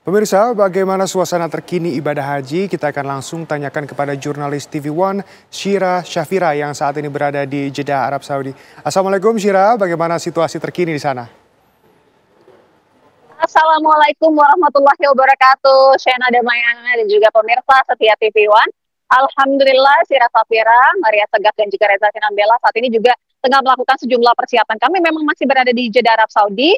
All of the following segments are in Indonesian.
Pemirsa, bagaimana suasana terkini ibadah haji? Kita akan langsung tanyakan kepada jurnalis TV One, Syira Syafira yang saat ini berada di Jeddah, Arab Saudi. Assalamualaikum Syira, bagaimana situasi terkini di sana? Assalamualaikum warahmatullahi wabarakatuh. Shena Damayana dan juga pemirsa setia TV One. Alhamdulillah, Syira Syafira, Maria Segaf dan juga Reza Sinambela saat ini juga tengah melakukan sejumlah persiapan. Kami memang masih berada di Jeddah, Arab Saudi.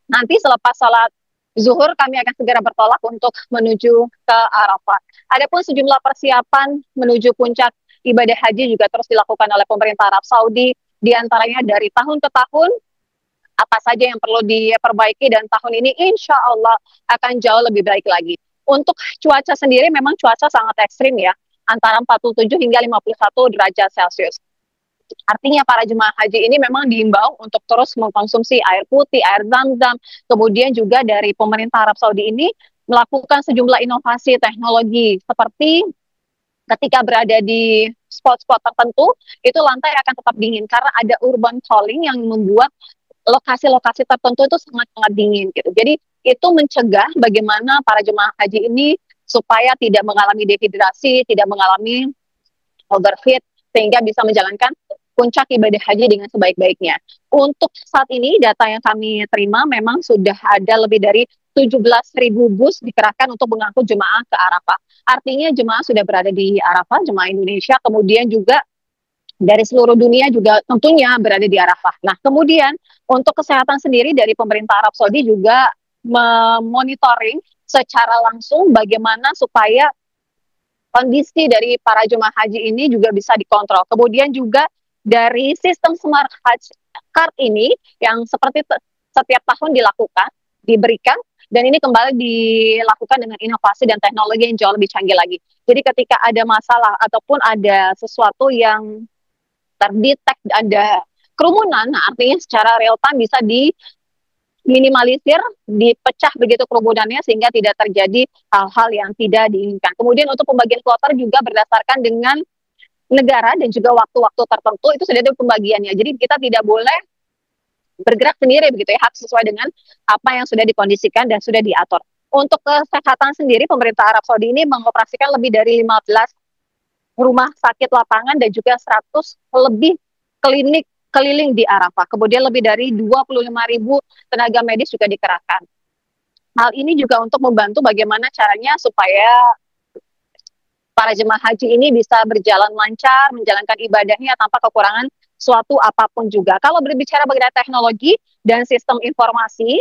Nanti selepas sholat zuhur kami akan segera bertolak untuk menuju ke Arafah. Adapun sejumlah persiapan menuju puncak ibadah haji juga terus dilakukan oleh pemerintah Arab Saudi, diantaranya dari tahun ke tahun apa saja yang perlu diperbaiki, dan tahun ini insya Allah akan jauh lebih baik lagi. Untuk cuaca sendiri memang cuaca sangat ekstrim ya, antara 47 hingga 51 derajat Celcius. Artinya para jemaah haji ini memang diimbau untuk terus mengkonsumsi air putih, air zam-zam. Kemudian juga dari pemerintah Arab Saudi ini melakukan sejumlah inovasi teknologi seperti ketika berada di spot-spot tertentu, itu lantai akan tetap dingin karena ada urban cooling yang membuat lokasi-lokasi tertentu itu sangat-sangat dingin gitu. Jadi itu mencegah bagaimana para jemaah haji ini supaya tidak mengalami dehidrasi, tidak mengalami overheat, sehingga bisa menjalankan puncak ibadah haji dengan sebaik-baiknya. Untuk saat ini data yang kami terima memang sudah ada lebih dari 17.000 bus dikerahkan untuk mengangkut jemaah ke Arafah. Artinya jemaah sudah berada di Arafah, jemaah Indonesia, kemudian juga dari seluruh dunia juga tentunya berada di Arafah. Nah, kemudian untuk kesehatan sendiri dari pemerintah Arab Saudi juga memonitoring secara langsung bagaimana supaya kondisi dari para jemaah haji ini juga bisa dikontrol. Kemudian juga dari sistem Smart Hajj Card ini yang seperti setiap tahun dilakukan, diberikan, dan ini kembali dilakukan dengan inovasi dan teknologi yang jauh lebih canggih lagi. Jadi ketika ada masalah ataupun ada sesuatu yang terdetek ada kerumunan, nah artinya secara real time bisa diminimalisir, dipecah begitu kerumunannya sehingga tidak terjadi hal-hal yang tidak diinginkan. Kemudian untuk pembagian kloter juga berdasarkan dengan negara dan juga waktu-waktu tertentu itu sudah ada pembagiannya. Jadi kita tidak boleh bergerak sendiri begitu ya, harus sesuai dengan apa yang sudah dikondisikan dan sudah diatur. Untuk kesehatan sendiri, pemerintah Arab Saudi ini mengoperasikan lebih dari 15 rumah sakit lapangan dan juga 100 lebih klinik keliling di Arafah. Kemudian lebih dari 25.000 tenaga medis juga dikerahkan. Hal ini juga untuk membantu bagaimana caranya supaya para jemaah haji ini bisa berjalan lancar, menjalankan ibadahnya tanpa kekurangan suatu apapun juga. Kalau berbicara mengenai teknologi dan sistem informasi,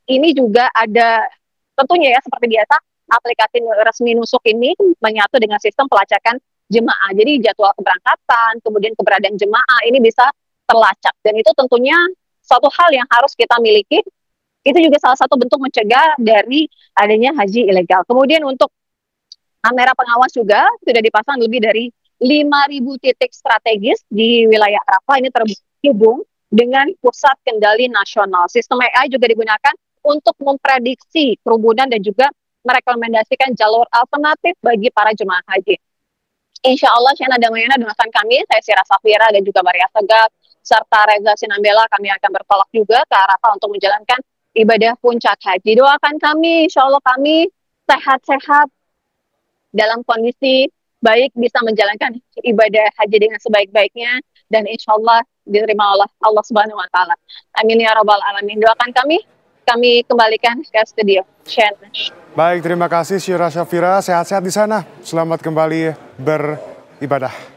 ini juga ada tentunya ya seperti biasa, aplikasi resmi Nusuk ini menyatu dengan sistem pelacakan jemaah. Jadi jadwal keberangkatan, kemudian keberadaan jemaah ini bisa terlacak. Dan itu tentunya suatu hal yang harus kita miliki. Itu juga salah satu bentuk mencegah dari adanya haji ilegal. Kemudian untuk kamera pengawas juga sudah dipasang lebih dari 5.000 titik strategis di wilayah Arafah. Ini terhubung dengan pusat kendali nasional. Sistem AI juga digunakan untuk memprediksi kerumunan dan juga merekomendasikan jalur alternatif bagi para jemaah haji. Insya Allah, Shena Damayana doakan kami, saya Syira Syafira dan juga Maria Segaf, serta Reza Sinambela, kami akan bertolak juga ke Arafah untuk menjalankan ibadah puncak haji. Doakan kami, insya Allah kami sehat-sehat, dalam kondisi baik, bisa menjalankan ibadah haji dengan sebaik-baiknya, dan insya Allah diterima oleh Allah Subhanahu Wa Taala. Amin ya Rabbal Alamin. Doakan kami kembalikan ke studio. Baik, terima kasih Syira Syafira. Sehat-sehat di sana. Selamat kembali beribadah.